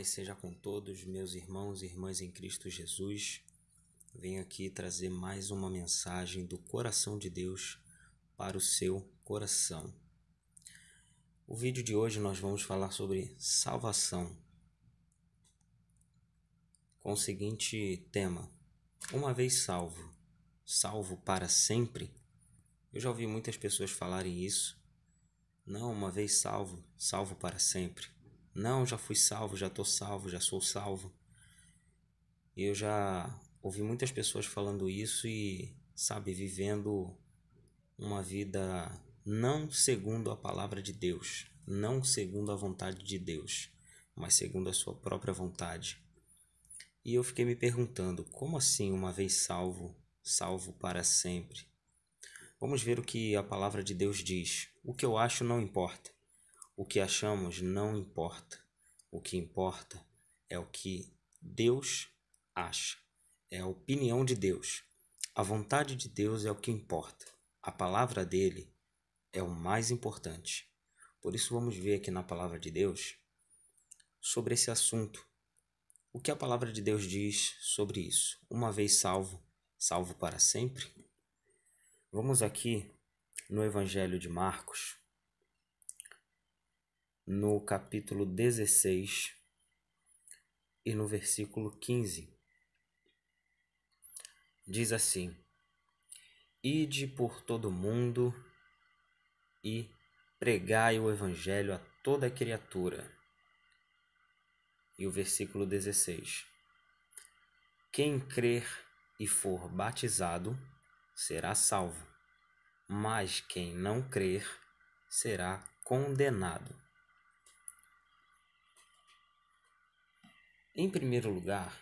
paz seja com todos, meus irmãos e irmãs em Cristo Jesus. Venho aqui trazer mais uma mensagem do coração de Deus para o seu coração. O vídeo de hoje nós vamos falar sobre salvação, com o seguinte tema: uma vez salvo, salvo para sempre? Eu já ouvi muitas pessoas falarem isso. Não, uma vez salvo, salvo para sempre. Não, já fui salvo, já estou salvo, já sou salvo. Eu já ouvi muitas pessoas falando isso e, vivendo uma vida não segundo a palavra de Deus, não segundo a vontade de Deus, mas segundo a sua própria vontade. E eu fiquei me perguntando, como assim uma vez salvo, salvo para sempre? Vamos ver o que a palavra de Deus diz. O que eu acho não importa. O que achamos não importa. O que importa é o que Deus acha. É a opinião de Deus. A vontade de Deus é o que importa. A palavra dele é o mais importante. Por isso vamos ver aqui na palavra de Deus sobre esse assunto. O que a palavra de Deus diz sobre isso? Uma vez salvo, salvo para sempre? Vamos aqui no Evangelho de Marcos, no capítulo 16 e no versículo 15. Diz assim: Ide por todo o mundo e pregai o Evangelho a toda criatura. E o versículo 16: Quem crer e for batizado será salvo, mas quem não crer será condenado. Em primeiro lugar,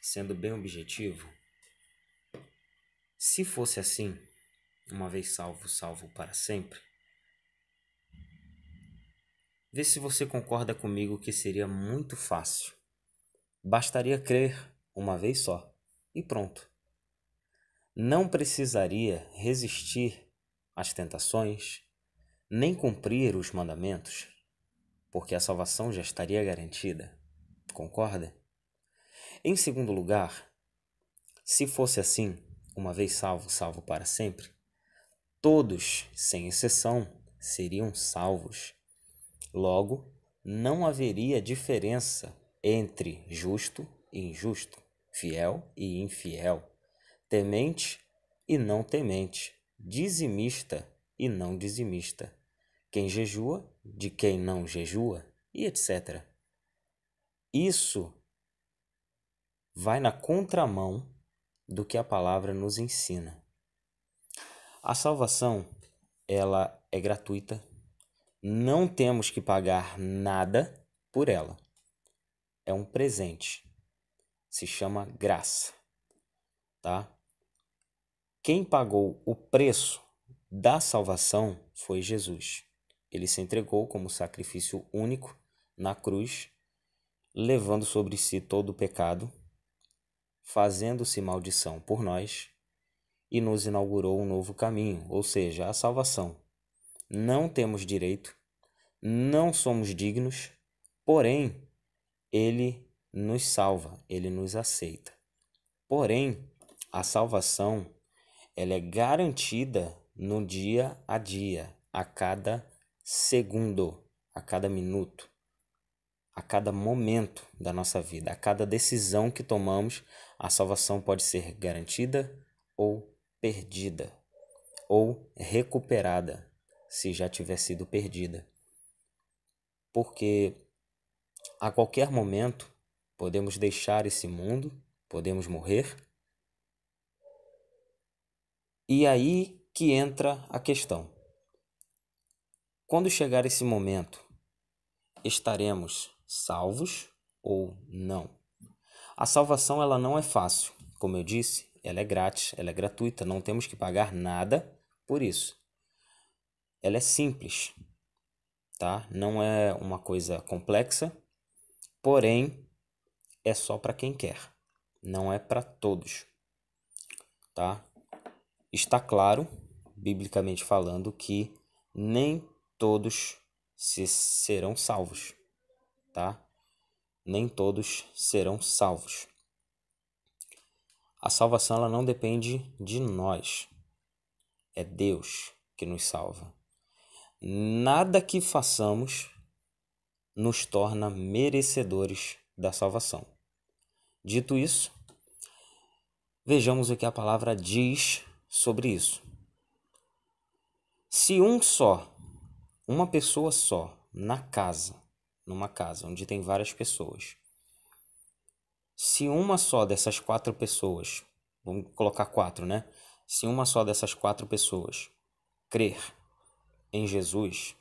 sendo bem objetivo, se fosse assim, uma vez salvo, salvo para sempre, vê se você concorda comigo que seria muito fácil. Bastaria crer uma vez só e pronto. Não precisaria resistir às tentações, nem cumprir os mandamentos, porque a salvação já estaria garantida. Concorda? Em segundo lugar, se fosse assim, uma vez salvo, salvo para sempre, todos, sem exceção, seriam salvos. Logo, não haveria diferença entre justo e injusto, fiel e infiel, temente e não temente, dizimista e não dizimista, quem jejua de quem não jejua, e etc. Isso vai na contramão do que a palavra nos ensina. A salvação, ela é gratuita, não temos que pagar nada por ela. É um presente, se chama graça, tá? Quem pagou o preço da salvação foi Jesus. Ele se entregou como sacrifício único na cruz, levando sobre si todo o pecado, fazendo-se maldição por nós, e nos inaugurou um novo caminho, ou seja, a salvação. Não temos direito, não somos dignos, porém, ele nos salva, ele nos aceita. Porém, a salvação, ela é garantida no dia a dia, a cada segundo, a cada minuto, a cada momento da nossa vida, a cada decisão que tomamos, a salvação pode ser garantida ou perdida, ou recuperada, se já tiver sido perdida. Porque a qualquer momento podemos deixar esse mundo, podemos morrer. E aí que entra a questão. Quando chegar esse momento, estaremos salvos ou não? A salvação, ela não é fácil. Como eu disse, ela é grátis, ela é gratuita, não temos que pagar nada por isso. Ela é simples, tá? Não é uma coisa complexa, porém é só para quem quer, não é para todos, tá? Está claro, biblicamente falando, que nem todos serão salvos, tá? nem todos serão salvos. A salvação ela não depende de nós. É Deus que nos salva. Nada que façamos nos torna merecedores da salvação. Dito isso, vejamos o que a palavra diz sobre isso. Se uma pessoa só, numa casa onde tem várias pessoas, se uma só dessas 4 pessoas, vamos colocar 4, né? Se uma só dessas 4 pessoas crer em Jesus,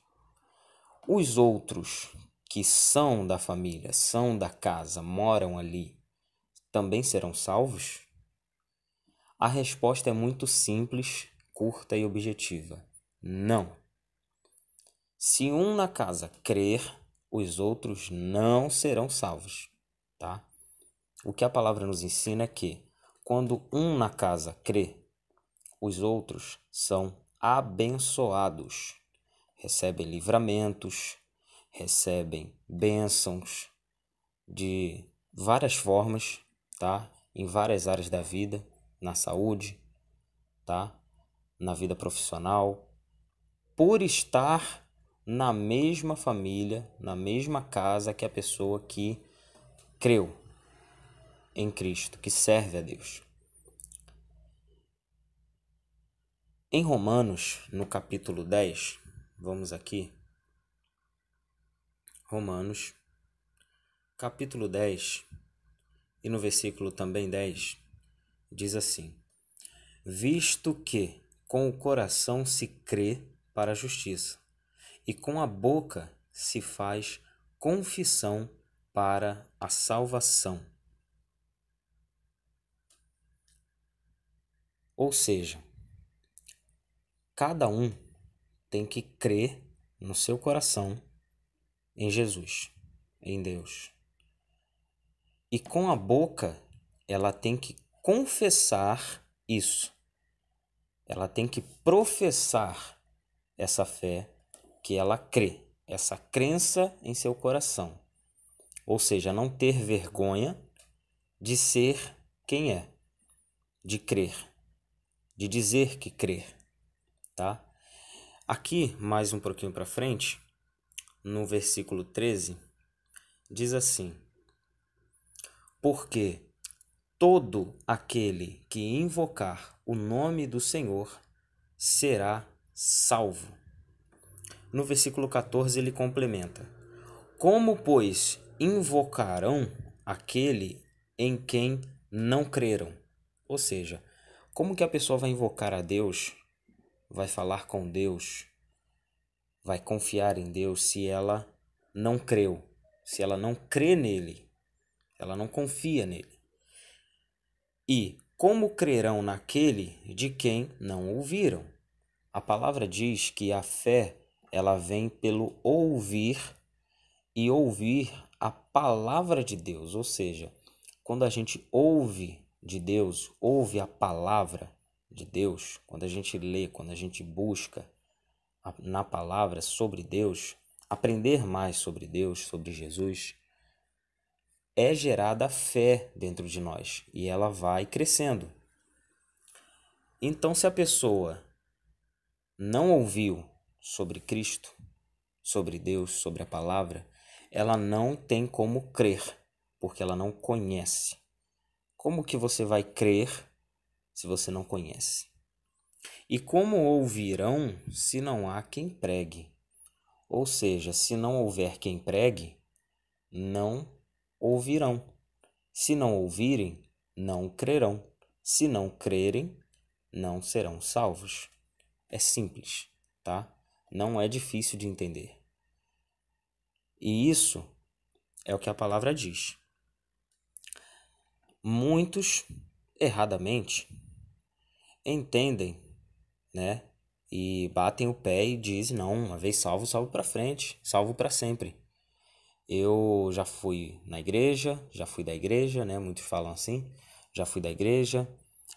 os outros que são da família, são da casa, moram ali, também serão salvos? A resposta é muito simples, curta e objetiva. Não. Se um na casa crer, os outros não serão salvos, tá? O que a palavra nos ensina é que quando um na casa crê, os outros são abençoados, recebem livramentos, recebem bênçãos de várias formas, tá? Em várias áreas da vida, na saúde, tá? Na vida profissional, por estar na mesma família, na mesma casa que a pessoa que creu em Cristo, que serve a Deus. Em Romanos, no capítulo 10, vamos aqui, Romanos, capítulo 10, e no versículo também 10, diz assim: visto que com o coração se crê para a justiça, e com a boca se faz confissão para a salvação. Ou seja, cada um tem que crer no seu coração em Jesus, em Deus. E com a boca, ela tem que confessar isso. Ela tem que professar essa fé que ela crê, essa crença em seu coração. Ou seja, não ter vergonha de ser quem é, de crer, de dizer que crer, tá? Aqui, mais um pouquinho para frente, no versículo 13, diz assim: porque todo aquele que invocar o nome do Senhor será salvo. No versículo 14 ele complementa: como, pois, invocarão aquele em quem não creram? Ou seja, como que a pessoa vai invocar a Deus, vai falar com Deus, vai confiar em Deus se ela não creu, se ela não crê nele, ela não confia nele? E como crerão naquele de quem não ouviram? A palavra diz que a fé, ela vem pelo ouvir e ouvir a palavra de Deus. Ou seja, quando a gente ouve de Deus, ouve a palavra de Deus, quando a gente lê, quando a gente busca na palavra sobre Deus, aprender mais sobre Deus, sobre Jesus, é gerada a fé dentro de nós e ela vai crescendo. Então, se a pessoa não ouviu sobre Cristo, sobre Deus, sobre a palavra, ela não tem como crer, porque ela não conhece. Como que você vai crer se você não conhece? E como ouvirão se não há quem pregue? Ou seja, se não houver quem pregue, não ouvirão. Se não ouvirem, não crerão. Se não crerem, não serão salvos. É simples, tá? Não é difícil de entender. E isso é o que a palavra diz. Muitos, erradamente, entendem, né? E batem o pé e dizem, não, uma vez salvo, salvo para frente, salvo para sempre. Eu já fui na igreja, já fui da igreja, né? Muitos falam assim, já fui da igreja,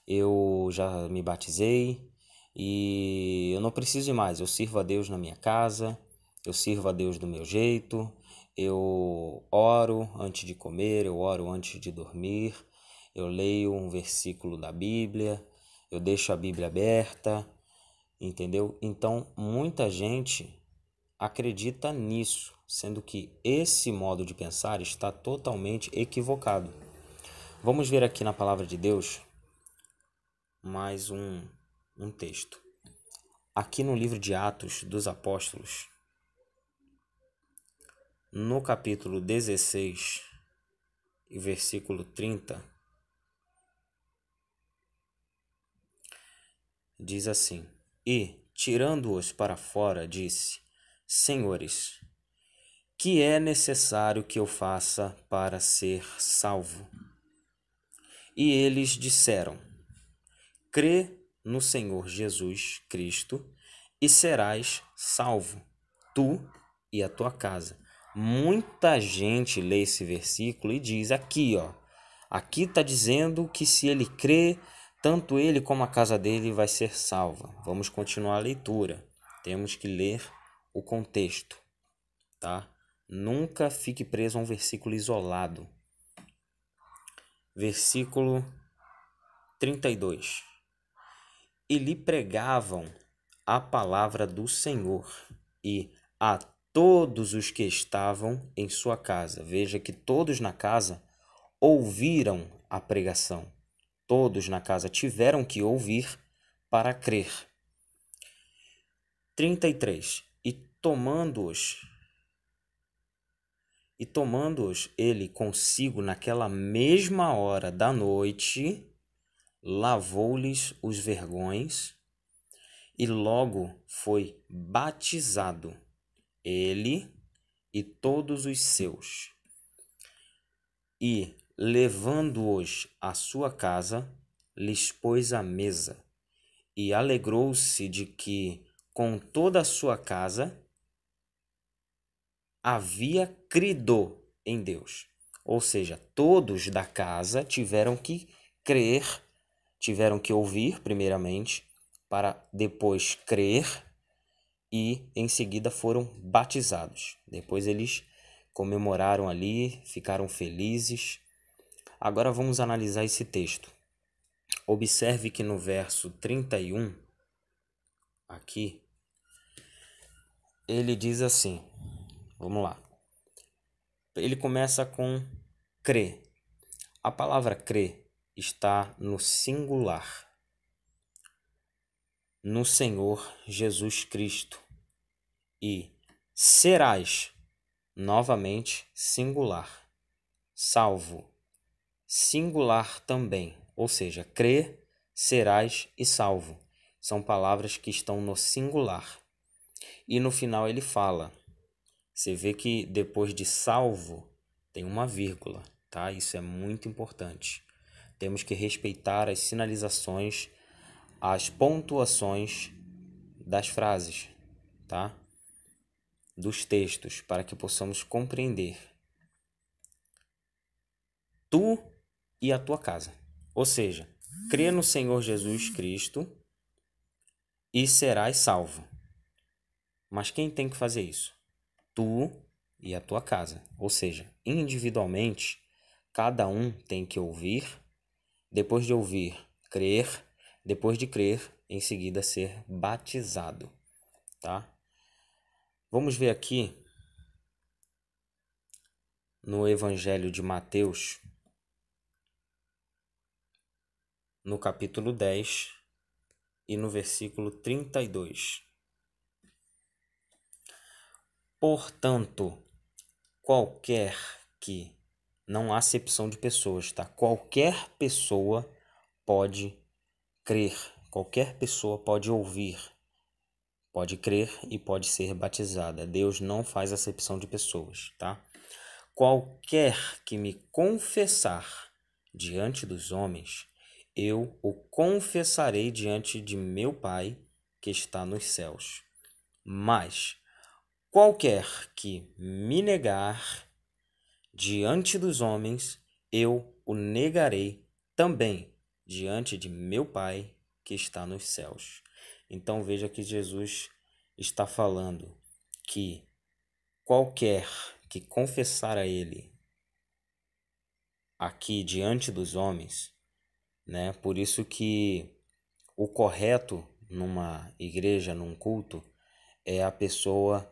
eu já me batizei e eu não preciso de mais. Eu sirvo a Deus na minha casa, eu sirvo a Deus do meu jeito, eu oro antes de comer, eu oro antes de dormir, eu leio um versículo da Bíblia, eu deixo a Bíblia aberta, entendeu? Então, muita gente acredita nisso, sendo que esse modo de pensar está totalmente equivocado. Vamos ver aqui na palavra de Deus mais um texto. Aqui no livro de Atos dos Apóstolos, no capítulo 16 e versículo 30, diz assim: E, tirando-os para fora, disse: Senhores, que é necessário que eu faça para ser salvo? E eles disseram: Crê no Senhor Jesus Cristo e serás salvo, tu e a tua casa. Muita gente lê esse versículo e diz aqui, ó, aqui está dizendo que se ele crê, tanto ele como a casa dele vai ser salva. Vamos continuar a leitura. Temos que ler o contexto, tá? Nunca fique preso a um versículo isolado. Versículo 32. E lhe pregavam a palavra do Senhor e a todos os que estavam em sua casa. Veja que todos na casa ouviram a pregação. Todos na casa tiveram que ouvir para crer. 33. E tomando-os ele consigo naquela mesma hora da noite, lavou-lhes os vergões e logo foi batizado, ele e todos os seus. E, levando-os à sua casa, lhes pôs à mesa, e alegrou-se de que, com toda a sua casa, havia crido em Deus. Ou seja, todos da casa tiveram que crer, tiveram que ouvir primeiramente, para depois crer e em seguida foram batizados. Depois eles comemoraram ali, ficaram felizes. Agora vamos analisar esse texto. Observe que no verso 31, aqui, ele diz assim, vamos lá. Ele começa com crer. A palavra crer está no singular, no Senhor Jesus Cristo. E serás, novamente, singular. Salvo, singular também. Ou seja, crer, serás e salvo. São palavras que estão no singular. E no final ele fala. Você vê que depois de salvo tem uma vírgula, tá? Isso é muito importante. Temos que respeitar as sinalizações, as pontuações das frases, tá? Dos textos, para que possamos compreender. Tu e a tua casa. Ou seja, crê no Senhor Jesus Cristo e serás salvo. Mas quem tem que fazer isso? Tu e a tua casa. Ou seja, individualmente, cada um tem que ouvir, depois de ouvir, crer, depois de crer, em seguida ser batizado, tá? Vamos ver aqui no Evangelho de Mateus, no capítulo 10 e no versículo 32. Portanto, qualquer que, não há acepção de pessoas, tá? Qualquer pessoa pode crer, qualquer pessoa pode ouvir, pode crer e pode ser batizada. Deus não faz acepção de pessoas, tá? Qualquer que me confessar diante dos homens, eu o confessarei diante de meu Pai que está nos céus. Mas qualquer que me negar diante dos homens, eu o negarei também diante de meu Pai que está nos céus. Então veja que Jesus está falando que qualquer que confessar a Ele aqui diante dos homens, né? Por isso que o correto numa igreja, num culto, é a pessoa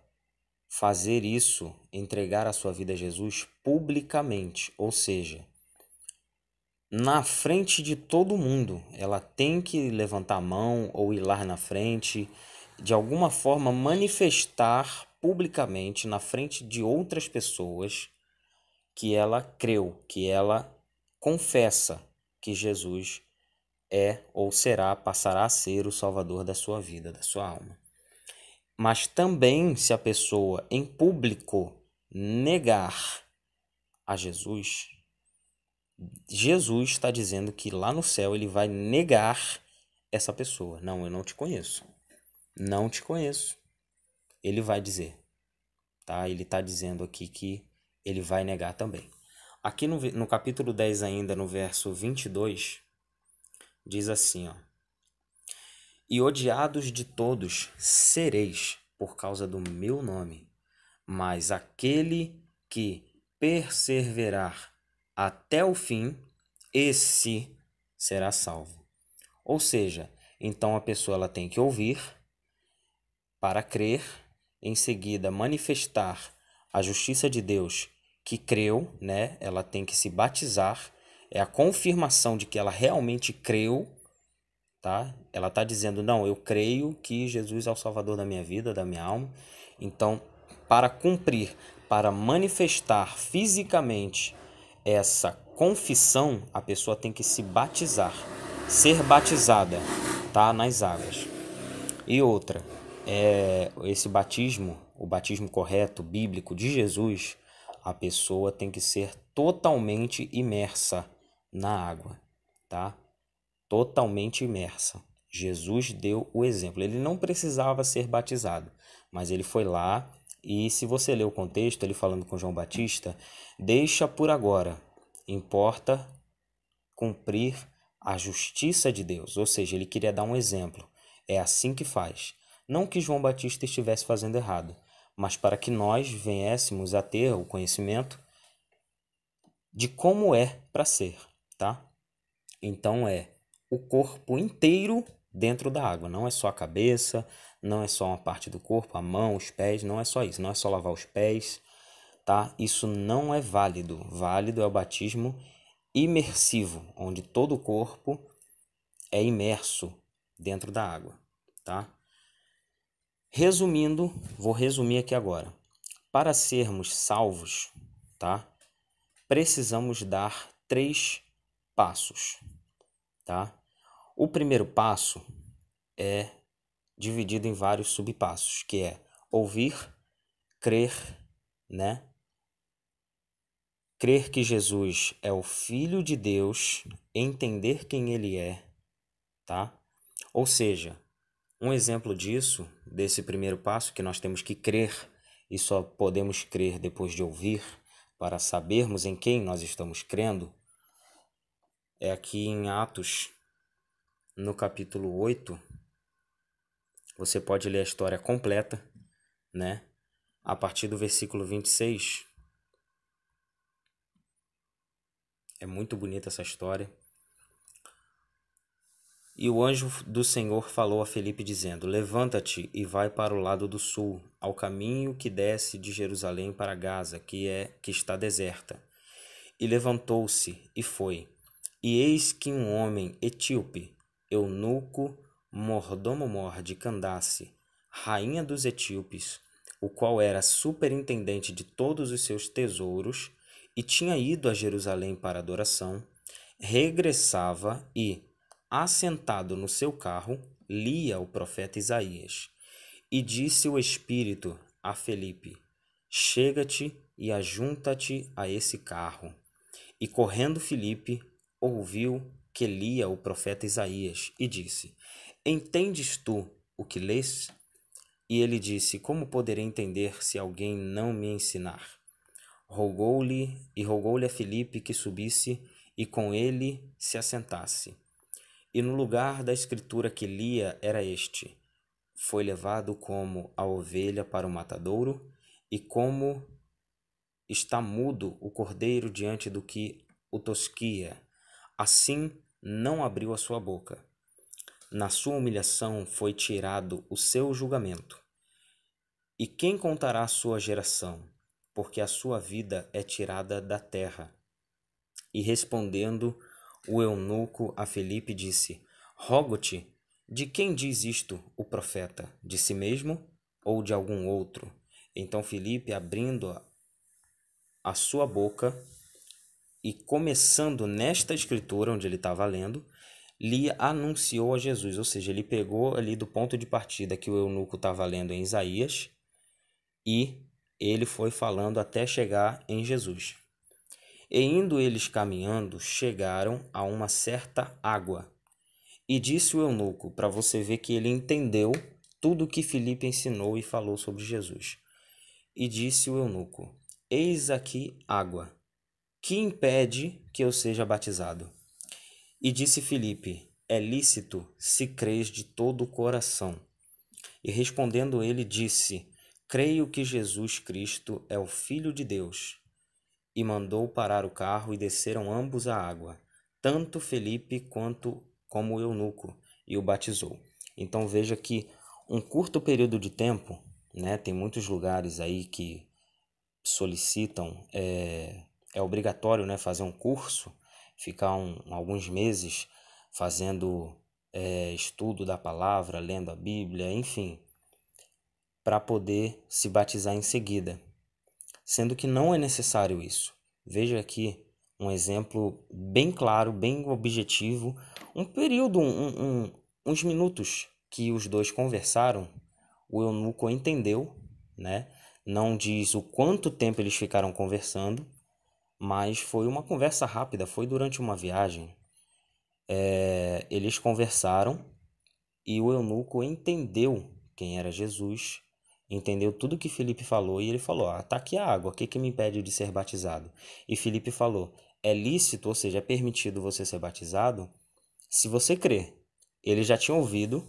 fazer isso, entregar a sua vida a Jesus publicamente, ou seja, na frente de todo mundo. Ela tem que levantar a mão ou ir lá na frente, de alguma forma manifestar publicamente na frente de outras pessoas que ela creu, que ela confessa que Jesus é ou será, passará a ser o Salvador da sua vida, da sua alma. Mas também, se a pessoa em público negar a Jesus, Jesus está dizendo que lá no céu ele vai negar essa pessoa. Não, eu não te conheço. Não te conheço. Ele vai dizer, tá? Ele está dizendo aqui que ele vai negar também. Aqui no capítulo 10 ainda, no verso 22, diz assim, ó: E odiados de todos sereis por causa do meu nome, mas aquele que perseverar até o fim, esse será salvo. Ou seja, então a pessoa ela tem que ouvir para crer, em seguida manifestar a justiça de Deus que creu, né? Ela tem que se batizar, é a confirmação de que ela realmente creu, tá? Ela está dizendo, não, eu creio que Jesus é o Salvador da minha vida, da minha alma. Então, para cumprir, para manifestar fisicamente essa confissão, a pessoa tem que se batizar, ser batizada, tá? Nas águas. E outra, esse batismo, o batismo correto, bíblico de Jesus, a pessoa tem que ser totalmente imersa na água, tá? Totalmente imersa. Jesus deu o exemplo. Ele não precisava ser batizado, mas ele foi lá e, se você ler o contexto, ele falando com João Batista, deixa por agora, importa cumprir a justiça de Deus. Ou seja, ele queria dar um exemplo. É assim que faz. Não que João Batista estivesse fazendo errado, mas para que nós venhamos a ter o conhecimento de como é para ser, tá? Então é o corpo inteiro dentro da água, não é só a cabeça, não é só uma parte do corpo, a mão, os pés, não é só isso, não é só lavar os pés, tá? Isso não é válido. Válido é o batismo imersivo, onde todo o corpo é imerso dentro da água, tá? Resumindo, vou resumir aqui agora. Para sermos salvos, tá? Precisamos dar 3 passos, tá? O primeiro passo é dividido em vários subpassos, que é ouvir, crer, né? Crer que Jesus é o Filho de Deus, entender quem ele é, tá? Ou seja, um exemplo disso, desse primeiro passo, que nós temos que crer e só podemos crer depois de ouvir, para sabermos em quem nós estamos crendo, é aqui em Atos, no capítulo 8. Você pode ler a história completa, né? A partir do versículo 26. É muito bonita essa história. E o anjo do Senhor falou a Felipe dizendo: Levanta-te e vai para o lado do sul, ao caminho que desce de Jerusalém para Gaza, que está deserta. E levantou-se e foi. E eis que um homem etíope, eunuco, mordomo-mor de Candace, rainha dos etíopes, o qual era superintendente de todos os seus tesouros, e tinha ido a Jerusalém para adoração, regressava e, assentado no seu carro, lia o profeta Isaías. E disse o Espírito a Felipe: Chega-te e ajunta-te a esse carro. E correndo Filipe, ouviu que lia o profeta Isaías e disse: Entendes tu o que lês? E ele disse: Como poderei entender se alguém não me ensinar? Rogou-lhe a Filipe que subisse e com ele se assentasse. E no lugar da escritura que lia era este: Foi levado como a ovelha para o matadouro, e como está mudo o cordeiro diante do que o tosquia. Assim não abriu a sua boca. Na sua humilhação foi tirado o seu julgamento. E quem contará a sua geração? Porque a sua vida é tirada da terra. E respondendo, o eunuco a Filipe disse: Rogo-te, de quem diz isto o profeta? De si mesmo ou de algum outro? Então Filipe, abrindo a sua boca e começando nesta escritura onde ele estava lendo, lhe anunciou a Jesus. Ou seja, ele pegou ali do ponto de partida que o eunuco estava lendo em Isaías e ele foi falando até chegar em Jesus. E indo eles caminhando, chegaram a uma certa água. E disse o eunuco, para você ver que ele entendeu tudo o que Filipe ensinou e falou sobre Jesus. E disse o eunuco: Eis aqui água. Que impede que eu seja batizado? E disse Filipe: É lícito, se crês de todo o coração. E respondendo ele, disse: Creio que Jesus Cristo é o Filho de Deus. E mandou parar o carro e desceram ambos à água, tanto Felipe como o eunuco, e o batizou. Então veja que um curto período de tempo, né, tem muitos lugares aí que solicitam, é obrigatório, né, fazer um curso, ficar alguns meses fazendo estudo da palavra, lendo a Bíblia, enfim, para poder se batizar em seguida, sendo que não é necessário isso. Veja aqui um exemplo bem claro, bem objetivo, um período, uns minutos que os dois conversaram, o eunuco entendeu, né? Não diz o quanto tempo eles ficaram conversando, mas foi uma conversa rápida, foi durante uma viagem. Eles conversaram e o eunuco entendeu quem era Jesus, entendeu tudo que Filipe falou e ele falou: tá aqui a água, o que me impede de ser batizado? E Filipe falou: é lícito, ou seja, é permitido você ser batizado se você crer. Ele já tinha ouvido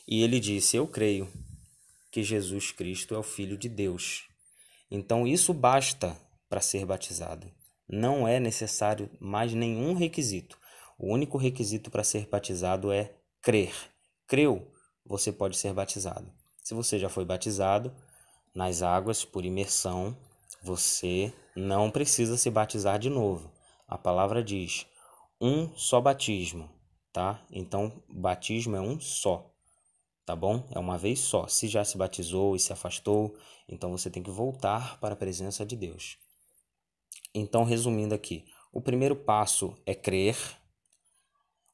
e ele disse: eu creio que Jesus Cristo é o Filho de Deus. Então isso basta para ser batizado. Não é necessário mais nenhum requisito. O único requisito para ser batizado é crer. Creu, você pode ser batizado. Se você já foi batizado nas águas por imersão, você não precisa se batizar de novo. A palavra diz um só batismo, tá? Então, batismo é um só, tá bom? É uma vez só. Se já se batizou e se afastou, então você tem que voltar para a presença de Deus. Então, resumindo aqui, o primeiro passo é crer.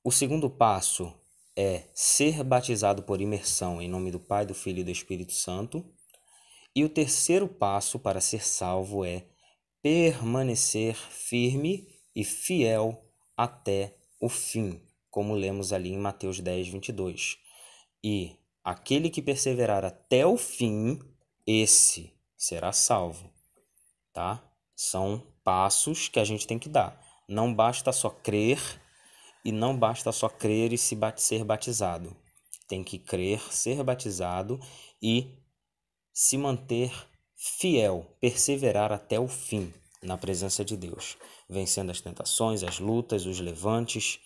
O segundo passo é ser batizado por imersão em nome do Pai, do Filho e do Espírito Santo. E o terceiro passo para ser salvo é permanecer firme e fiel até o fim, como lemos ali em Mateus 10, 22. E aquele que perseverar até o fim, esse será salvo, tá? São passos que a gente tem que dar. Não basta só crer e não basta só crer e ser batizado. Tem que crer, ser batizado e se manter fiel, perseverar até o fim na presença de Deus, vencendo as tentações, as lutas, os levantes,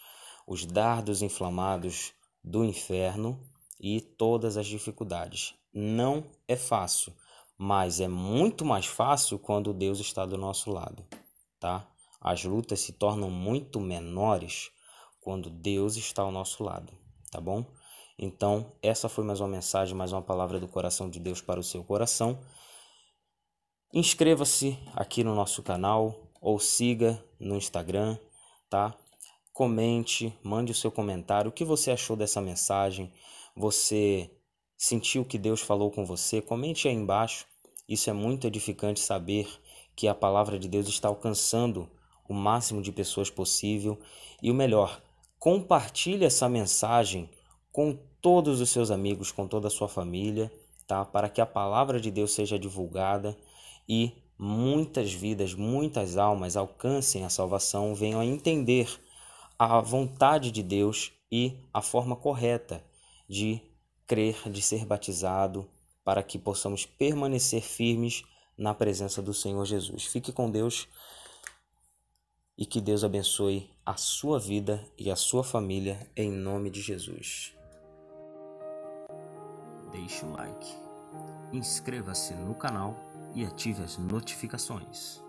os dardos inflamados do inferno e todas as dificuldades. Não é fácil, mas é muito mais fácil quando Deus está do nosso lado, tá? As lutas se tornam muito menores quando Deus está ao nosso lado, tá bom? Então, essa foi mais uma mensagem, mais uma palavra do coração de Deus para o seu coração. Inscreva-se aqui no nosso canal ou siga no Instagram, tá? Comente, mande o seu comentário, o que você achou dessa mensagem, você sentiu que Deus falou com você, comente aí embaixo. Isso é muito edificante saber que a palavra de Deus está alcançando o máximo de pessoas possível e o melhor, compartilhe essa mensagem com todos os seus amigos, com toda a sua família, tá? Para que a palavra de Deus seja divulgada e muitas vidas, muitas almas alcancem a salvação, venham a entender a vontade de Deus e a forma correta de crer, de ser batizado, para que possamos permanecer firmes na presença do Senhor Jesus. Fique com Deus e que Deus abençoe a sua vida e a sua família em nome de Jesus. Deixe o like, inscreva-se no canal e ative as notificações.